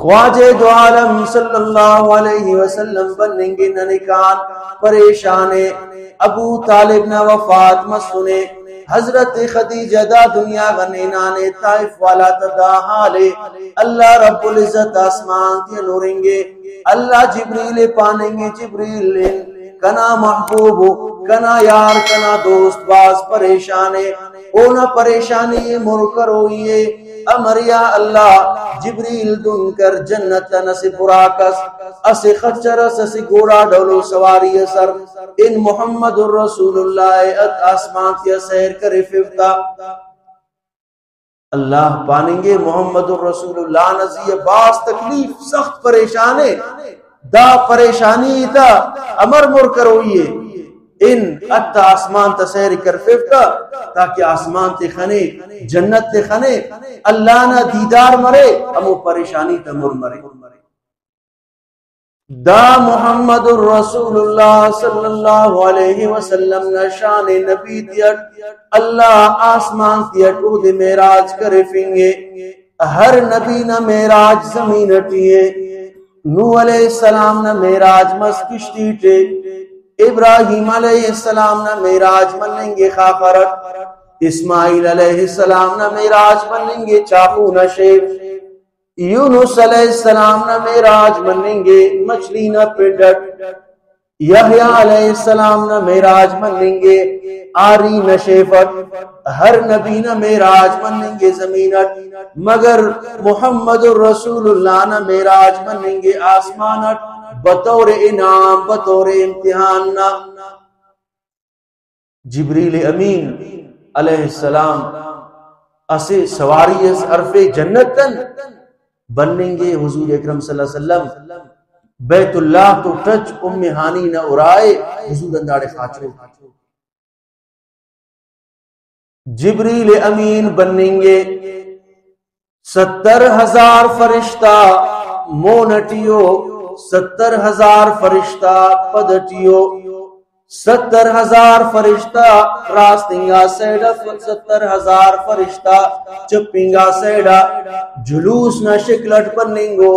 خواجہ دو عالم صلی اللہ علیہ وسلم بنیں گے ننکان پریشانے، ابو طالب نہ وفات مسنے، حضرت خدیجہ دا دنیا غنینانے، طائف والا تدا حالے، اللہ رب العزت آسمان کے نوریں گے، اللہ جبریل پانیں گے، جبریل کنا محبوب کنا یار کنا دوست باز پریشانے، اونا پریشانی مرکر ہوئیے امر یا اللہ جبریل دن کر جنت نسی براکس اسی خچرس اسی گوڑا ڈولو سواری سر ان محمد الرسول اللہ ات آسمان کی سیر کرے ففتا اللہ پانیں گے محمد الرسول اللہ نزی باس تکلیف سخت پریشانے دا پریشانی تا امر مرکر ہوئیے ان اتا آسمان تسیر کر ففتا تاکہ آسمان تے خنے جنت تے خنے اللہ نہ دیدار مرے ہمو پریشانی تمر مرے دا محمد الرسول اللہ صلی اللہ علیہ وسلم نشان نبی تیٹ اللہ آسمان تیٹ او دے میراج کرے فنگے ہر نبی نہ میراج زمین اٹھیے نو علیہ السلام نہ میراج مسکشتی ٹے ابراہیم علیہ السلام نہ میراج ملیں گے خاقرت اسماعیل علیہ السلام نہ میراج ملیں گے چاقو نشیب یونس علیہ السلام نہ میراج ملیں گے مچھلی نہ پڈٹ یحییٰ علیہ السلام نہ میراج ملیں گے آری نشیفت ہر نبی نہ میراج ملیں گے زمینت مگر محمد الرسول اللہ نہ میراج ملیں گے آسمانت بطور انعام بطور امتحان نہ جبریل امین علیہ السلام اسے سواری اس عرف جنتن بنیں گے حضور اکرم صلی اللہ علیہ وسلم بیت اللہ تو ٹچ ام ہانی نہ اڑائے حضور انداڑے خاچو جبریل امین بنیں گے 70,000 فرشتہ مونٹیو 70,000 فرشتہ پدٹیو 70,000 فرشتہ راستنگا سیڑا 70,000 فرشتہ چپنگا سیڑا جلوس نہ شکلٹ پننگو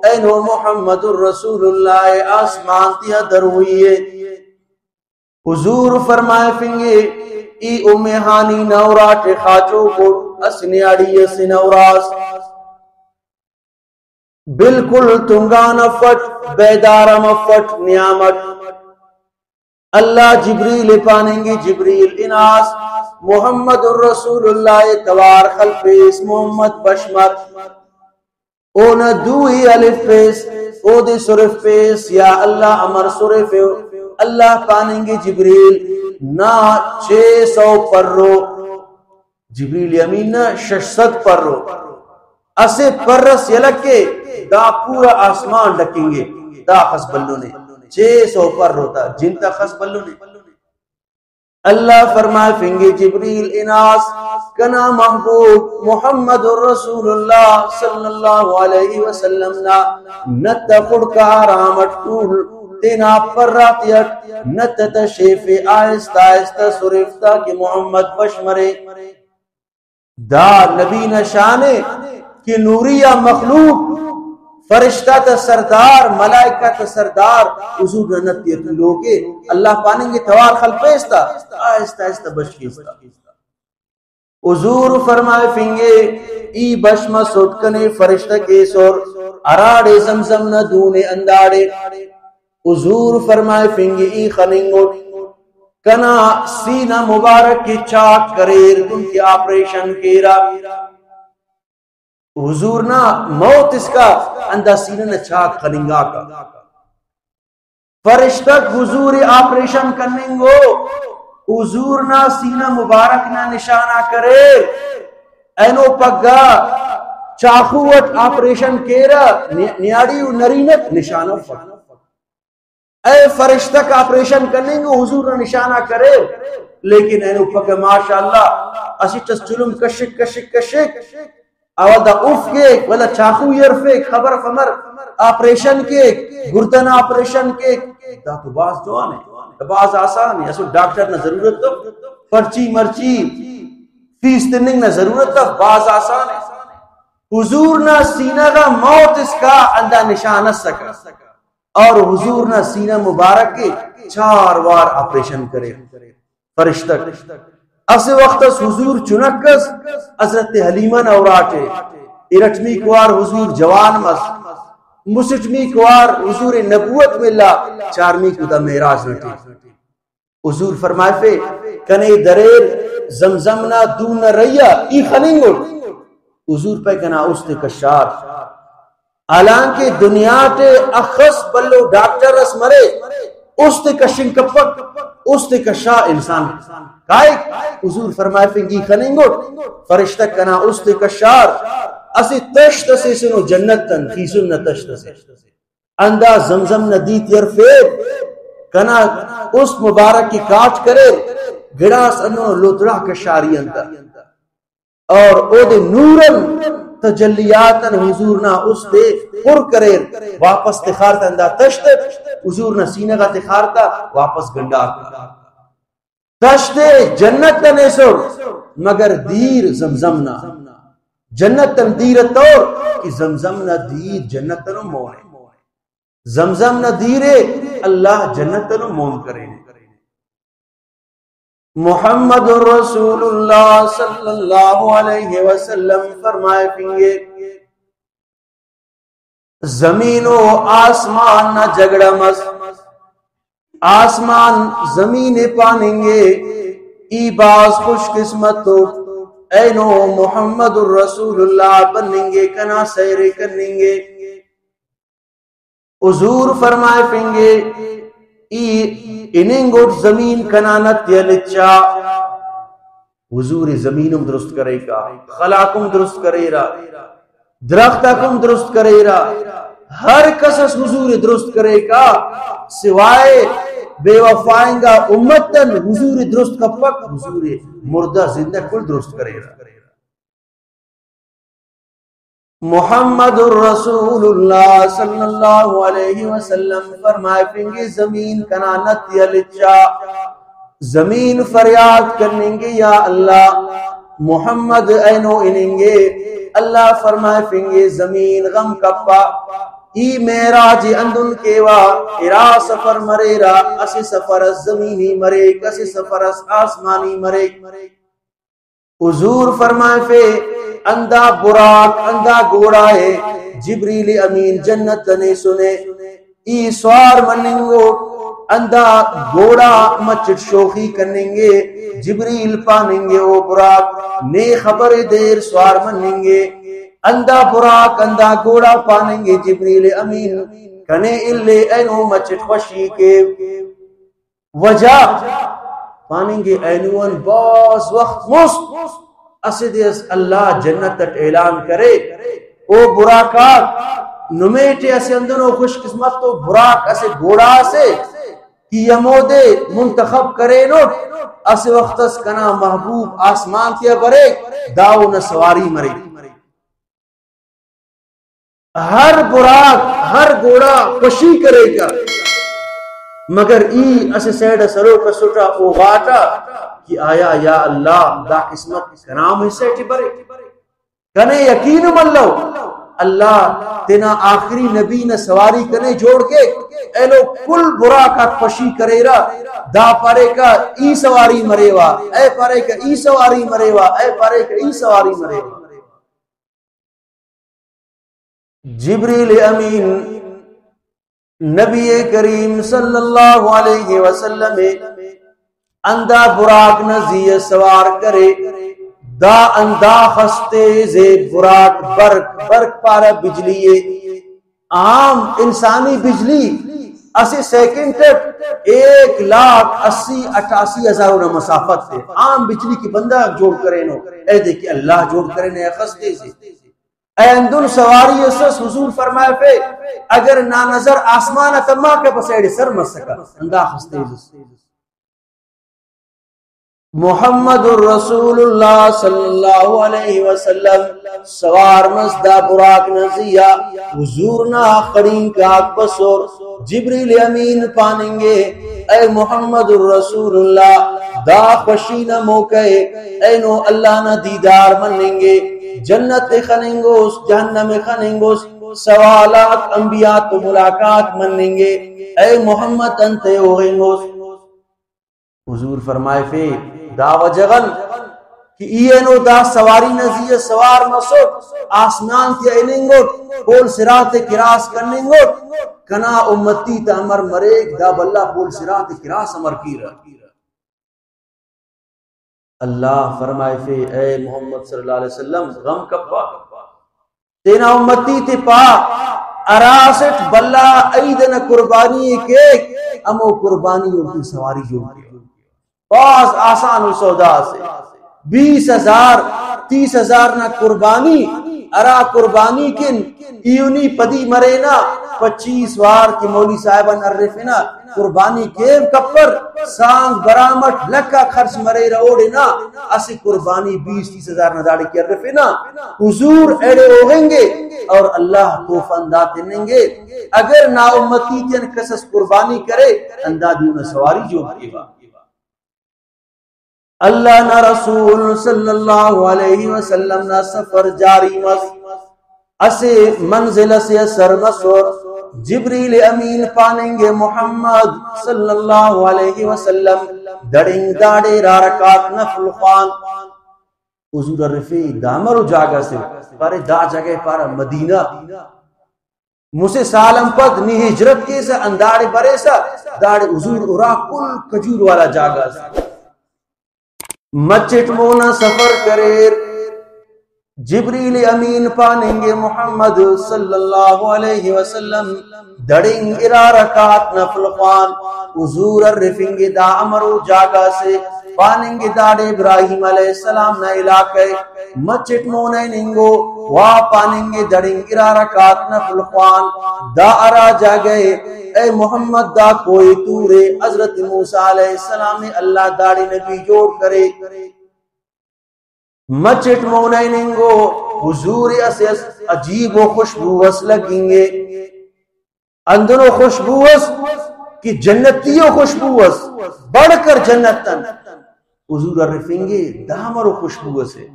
اینو محمد الرسول اللہ آسمان تیا در ہوئیے حضور فرمائے فنگے ای امہانی نورات خاچو کو اسنیاڑی اسنوراس بالکل تنگان فٹ بیدار مفٹ نعمت اللہ جبریل پانیں گے جبریل اناس محمد الرسول اللہ توار خلفیس محمد بشمر او نہ دوئی الف پیس او دے صرف پیس یا اللہ امر صرف اللہ پانیں گے جبریل نہ 600 پر رو جبریل امین نہ 600 پر رو اسے پرس یلکے دا پورا آسمان ڈکیں گے دا خس بلو نے 600 پر روتا جن تا خس بلو نے اللہ فرمائے فنگے جبریل اناس کنا محبوب محمد الرسول اللہ صلی اللہ علیہ وسلم نت خڑکا رامت ٹول تینا پر راتیت نت تشیف آہستہ آہستہ صرفتا کہ محمد بشمرے دا نبی نشانے کہ نوریہ مخلوق فرشتہ تا سردار ملائکہ تا سردار حضور رنت یہ لوگے اللہ پانیں گے توار خلفیستا آہستہ آہستہ بشکیستا حضور فرمائے فنگے ای بشمہ سٹکنے فرشتہ کے سور اراڑے زمزم نہ دونے انداڑے حضور فرمائے فنگے ای خننگو کنا سینہ مبارک کی چاک کریر ان کی آپریشن کیرا حضور نا موت اس کا اندہ سینہ نہ چاک خننگا کا فرشتک حضور آپریشن کرننگو حضور نا سینہ مبارک نا نشانہ کرے اینو پگا چاخوت آپریشن کیرا نیاڑی و نرینت نشانہ فرق اے فرشتک آپریشن کرننگو حضور نا نشانہ کرے لیکن اینو پگا ماشاءاللہ اسی چس چلم کشک کشک کشک اول دا اوف کیک ولا چاخو یرفیک خبر فمر آپریشن کیک گردن آپریشن کیک دا تو باز جوان ہے باز آسان ہے اسو ڈاکٹر نہ ضرورت تو پرچی مرچی فیس تننگ نہ ضرورت تو باز آسان ہے حضور نہ سینہ کا موت اس کا اندہ نشان سکا اور حضور نہ سینہ مبارک کے 4 بار آپریشن کرے فرشتک اس وقت حضور چنکس حضرت حلیمہ نوراٹے ارٹمی کوار حضور جوان مس مسٹمی کوار حضور نبوت ملا 4ویں کو دا معراج نٹی حضور فرمائے فے کنے دریر زمزمنا دون ریا ای خلنگو حضور پہ کنا استے کشار حالانکہ دنیا تے اخص بلو ڈاکٹر اس مرے استے کشن کپک استے کشا انسان کائک حضور فرمائے فنگی خلنگو فرشتہ کنا استے کشار اسی تشت سے سنو جنتن کی سنت تشت سے اندہ زمزم ندیت یرفیر کنا اس مبارک کی کاٹ کرے گڑاس انو لوتڑا کشاری اندہ اور او دے نورن تجلیاتن حضور نہ اس دے پر کرے واپس تخارتا اندہ تشت حضور نہ سینہ کا تخارتا واپس گنڈا تشت جنت تنیسو مگر دیر زمزمنا جنت تن دیر طور کہ زمزم نہ دیر جنت تن مونے زمزم نہ دیرے اللہ جنت تن مون کرے محمد رسول اللہ صلی اللہ علیہ وسلم فرمائے پینگے زمین و آسمان نہ جگڑا مس آسمان زمین پانیں گے ای باز خوش قسمت تو اینو محمد رسول اللہ بنیں گے کنا سیرے کریں گے حضور فرمائے پینگے ای اننگوٹ زمین کنانت یلچا حضور زمینم درست کرے گا خلاقم درست کرے را درختکم درست کرے را ہر کسس حضور درست کرے گا سوائے بے وفائیں گا امتن حضور درست کپک حضور مردہ زندہ کل درست کرے را محمد الرسول اللہ صلی اللہ علیہ وسلم فرمائے پینگے زمین کنانت یلچا زمین فریاد کریں گے یا اللہ محمد اینو اننگے اللہ فرمائے پینگے زمین غم کپا ای میراج اندن کیوا ارا سفر مرے را اسی سفر از زمینی مرے کسی سفر از آسمانی مرے حضور فرمائے فے اندہ براق اندہ گوڑا ہے جبریل امین جنت نے سنے ای سوار مننگو اندہ گوڑا مچٹ شوخی کرنیں گے جبریل پانیں گے او براق نے خبر دیر سوار مننگے اندہ براق اندہ گوڑا پانیں گے جبریل امین کنے اللہ اینو مچٹ خوشی کے وجہ پانیں گے اینوان باز وقت مست اسیدیس اللہ جنت تٹ اعلان کرے او براکات نمیٹے اسے اندنو خوش قسمت تو براک اسے گوڑا سے کی یمودے منتخب کرے نوٹ اسے وقت اس کنا محبوب آسمان کیا برے داو نہ سواری مرے ہر براک ہر گوڑا خوشی کرے گا مگر ای اسے سیڑ سرو کا سٹا او غاٹا کہ آیا یا اللہ دا قسمت کنام حصے ٹی برے کنے یقین ملو اللہ تینا آخری نبی نے سواری کنے جوڑ کے اے لو کل برا کا خوشی کرے را دا پارے کا ای سواری مرے وا اے پارے کا ای سواری مرے وا اے پارے کا ای سواری مرے وا جبریل امین نبی کریم صلی اللہ علیہ وسلم اندہ براق نزی سوار کرے دا اندہ خستے زے براق برق پارا بجلی عام انسانی بجلی اسی سیکنڈ تک 1,80,88,000 مسافت تھے عام بجلی کی بندہ جوڑ کرے نو اے دیکھیں اللہ جوڑ کرے نے خستے سے اے اندن سواری اسس حضور فرمائے پہ اگر نا نظر آسمان اتما کے پسیڑ سر مسکا اندہ خستے سے محمد الرسول اللہ صلی اللہ علیہ وسلم سوار مزدہ براق نزیہ حضور نا خرین کاک بسور جبریل امین پانیں گے اے محمد الرسول اللہ دا خوشی نہ موقع اینو اللہ نہ دیدار منیں گے جنت خننگوس جہنم خننگوس سوالات انبیاء تو ملاقات منیں گے اے محمد انتے ہوگنگوس حضور فرمائے فی دعوی جغن کہ اینو دا سواری نزی سوار مسوٹ آسمان تی ایننگوٹ پول سرات کراس کننگوٹ کنا امتی تا امر مریک دا بلہ پول سرات کراس امر کی رہا اللہ فرمائے فی اے محمد صلی اللہ علیہ وسلم غم کپا تینا امتی تی پا اراسٹ بلہ ایدن قربانی کے امو قربانی کی سواری جو باز آسان و سودا سے 20,000 30,000 نہ قربانی ارا قربانی کن ایونی پدی مرینا 25 وار کی مولی صاحبان عرفنا قربانی کیو کپر سانگ برامت لکا خرچ مرے روڑنا اسی قربانی 20-30,000 نداڑی کی عرفنا حضور ایڑے ہوگیں گے اور اللہ توفہ انداز دیں گے اگر نا امتی تین قصص قربانی کرے اندازیوں نے سواری جو کیوا اللہ نا رسول صلی اللہ علیہ وسلم نا سفر جاری مس اسے منزل سے اثر مسور جبریل امین پانیں گے محمد صلی اللہ علیہ وسلم دڑنگ داڑے رارکات نفل خوان حضور رفی دامر جاگا سے پارے دا جگہ پارا مدینہ مسے سالم پد نی ہجرت کے سے انداڑے برے سا داڑے حضور ارا کل کجور والا جاگا سے مچٹ مونا سفر کریر جبریل امین پانیں گے محمد صلی اللہ علیہ وسلم دڑنگ ارا رکات نفل خوان حضور رفیں گے دا امرو جاگا سے پانیں گے داڑے ابراہیم علیہ السلام نہ علاقے مچٹ مونے ننگو وا پانیں گے دڑنگ ارا رکات نفل خوان دا ارا جاگئے اے محمد دا کوئی تورے حضرت موسیٰ علیہ السلام نے اللہ داڑی نبی جوڑ کرے مچٹ مونے ننگو حضور اسیس عجیب و خوشبوس لگیں گے اندرو خوشبوس کہ جنتیوں خوشبوس بڑھ کر جنتن حضور رفیں گے دامر و خوشبوس ہے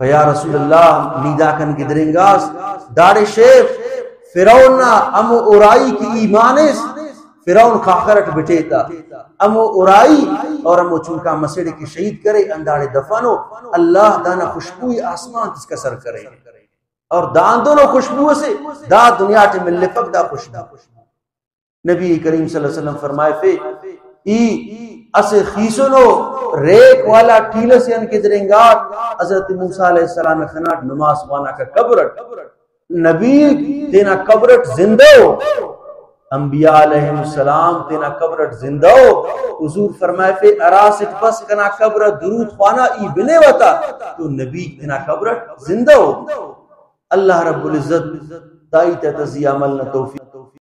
فیا رسول اللہ نیدہ کن گدرنگاس داڑے شیف فرعون امو ارائی کی ایمانس فرعون خاخرٹ بٹیتا امو ارائی اور امو چونکا مسیڑے کی شہید کرے انداڑے دفنو اللہ دانا خوشبوئی آسمان اس کا سر کرے اور دان دونوں خوشبو سے دا دنیا ٹے ملے پک دا خوشبو نبی کریم صلی اللہ علیہ وسلم فرمائے فے ای اسے خیسنو ریک والا ٹیلس یان کے درنگات حضرت موسیٰ علیہ السلام خناٹ نماز وانا کا قبرت نبی تینا قبرت زندہ ہو انبیاء علیہ السلام تینا قبرت زندہ ہو حضور فرمائے فے اراسٹ بس کنا قبرت درود خوانا ای بنے وطا تو نبی تینا قبرت زندہ ہو اللہ رب العزت دائی تیتزی عمل نہ توفیق